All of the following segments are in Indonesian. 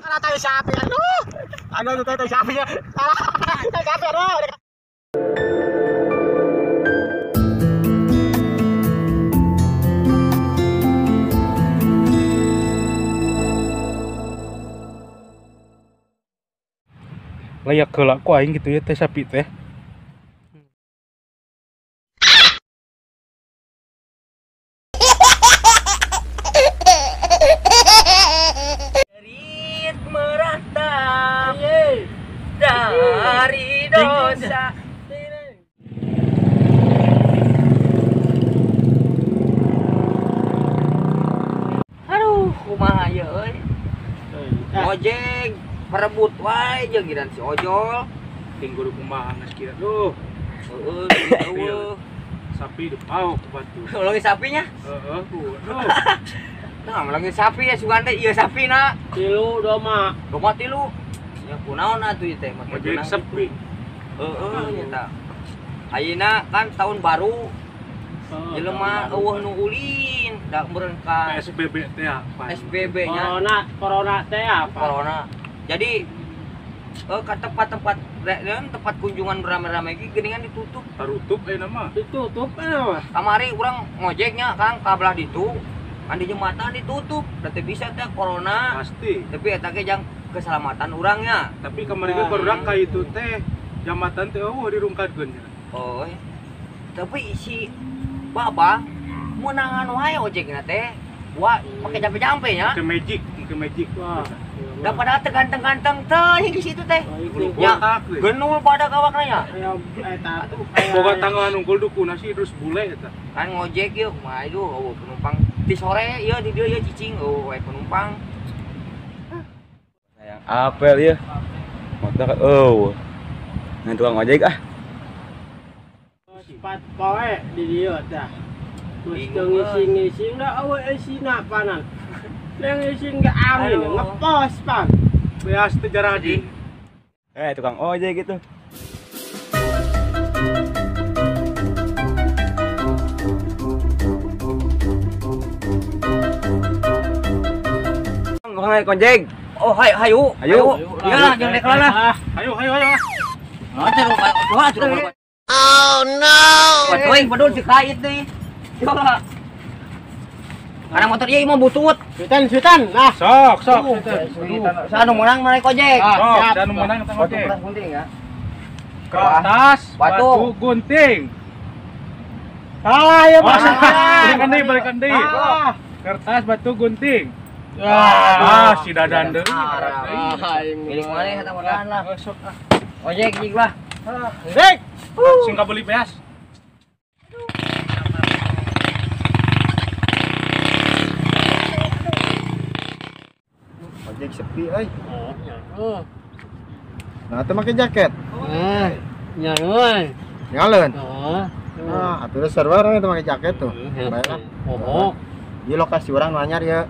Alah tayo sapi aduh. Ano tayo sapi ya. Tayo sapi aduh. Layak kelak ku aing gitu ya teh sapi teh. Jerit meratap dari dosa. Aduh, kumaha ya euy. Ojek perebut wae jeung giran si ojol. Ting guru kumaha geus kira duh. Heeh, eueuh. Sapi di pau ke batu. Ulangin sapinya? Heeh, duh. Nah, ulangin sapi ya sugan teh ieu sapina. Tilu doma. Doma tilu. Ya kunaon atuh ieu teh make Ojek sepi. Heeh, nya tah. Ayeuna kan tahun baru. Jelema eueuh nu ulin, da meureun ka PSBB teh apa? SBB nya. Corona teh apa? Corona. Jadi ke tempat-tempat tempat kunjungan rame-rame iki geuningan ditutup. Tarutup nama. Ditutup mah. Kamari urang ngojeknya Kang ka belah ditu. Kan di jembatan ditutup, berarti bisa teh corona. Pasti. Tapi eta ge jang keselamatan urangnya. Tapi kemarin barudak ka itu teh jambatan teh dirungkadkeun. Oh. Tapi si Baba meunangan wae ojekna teh. Wah, make jampe-jampe nya. Ke magic. Wah. Da pada teh ganteng-ganteng teh di situ teh. Ya, genul pada kawakna nya. Eta Boga tanggal nungkul dukuna sih terus bule eta. Kan ngojek yuk, mah itu penumpang di sore ieu di dieu cicing wae penumpang. Yang apel ya. Motor ngan tukang ojek ah. Sifat poe di dieu tah. Mesti ngisi-ngisi da awe isina panan. Yang isin ke angin ngepos pan. Beas teh jarang di. Tukang ojek gitu. Nggak konjek. Oh, hayu. Iyalah jeung dekla lah. Ayo. Oh no. Patuing padul si kait deui. Coba. Karena motor ieu mah butut. Sutan. Nah, Sok. Sanu menang naik ojek. Sok, dan menang tang ojek. Gunting ya. Ke atas, Batu. gunting. salah ya Pak. Balikan deui. Kertas, batu, gunting. Si dadan deui. Milik maneh eta modahan lah. Ojek jig lah. Dek. Sing kabeli beas. Ojek sepi euy. Nah, teu make jaket. Nyaruan. Ngaleun. Nah, Atuh server teu make jaket tuh. Baiklah. Di lokasi orang nu anyar ya.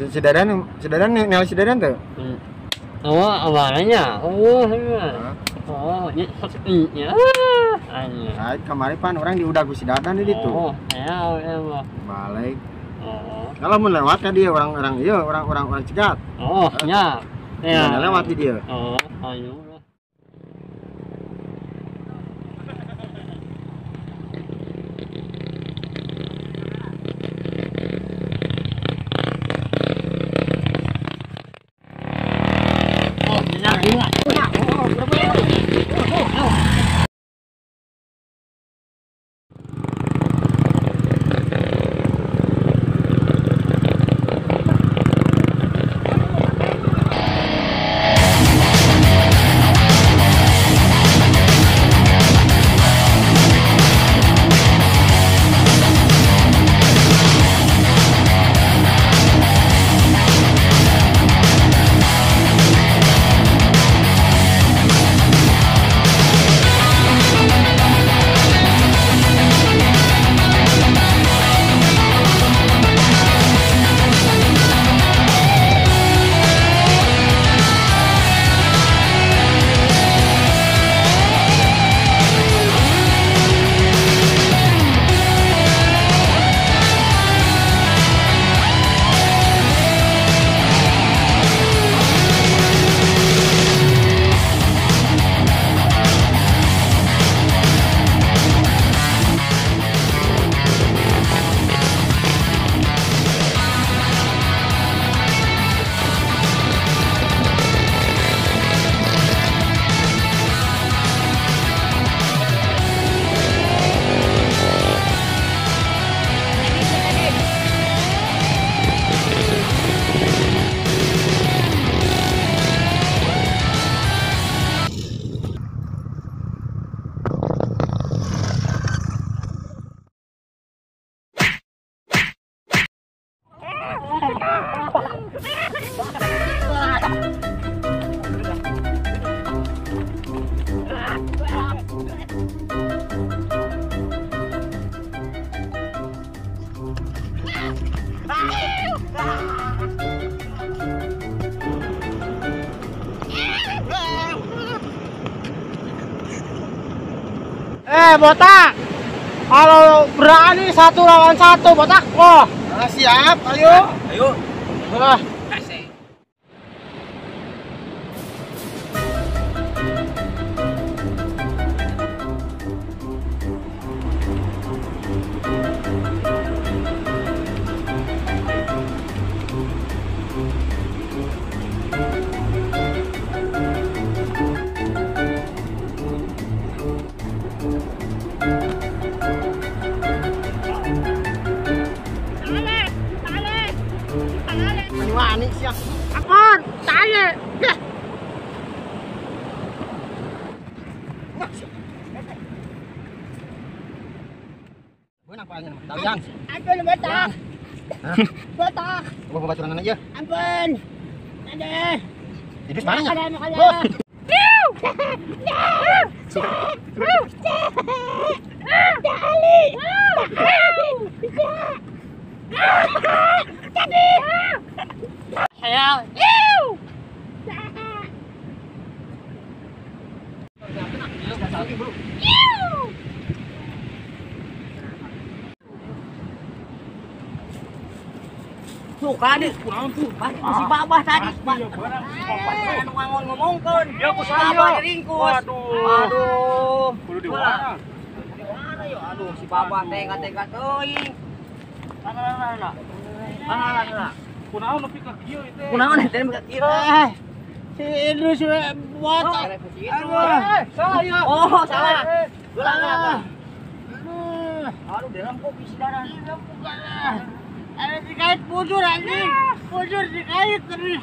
Si Dadan nel si Dadan tuh. awalnya. Ya. Nah, kemarin pan orang diudag si Dadan di ditu. Ya. Balik. Kalau mau lewat kan dia orang cegat. Ya. Ya. Lewat di dia. Ayo. botak. Kalau berani 1 lawan 1 botak. Oh. Siap, ayo. Ayo. Ah. Wani siap. Akon, tali. Dah. Mana apanya? Talian. Ampun botak. Botak. Gua baturan aja. Ampun. Ada. Idris mana? Bos. Tali. Hayal. Tuh kan, si babah tadi. Ngomongkan. Ya ku saya. Babah diringkus. Aduh. Kudu di mana? Di mana yo? Aduh, si babah tega-tega teuing. Ana. Kunaon nepi ka kieu teh? Kunaon teh ka kieu? Si Idris botak. Salah ya. Oh, salah. Salah. Aduh, dalam kok isi darah. Ada dikait bujur anjing. Bujur dikait tadi.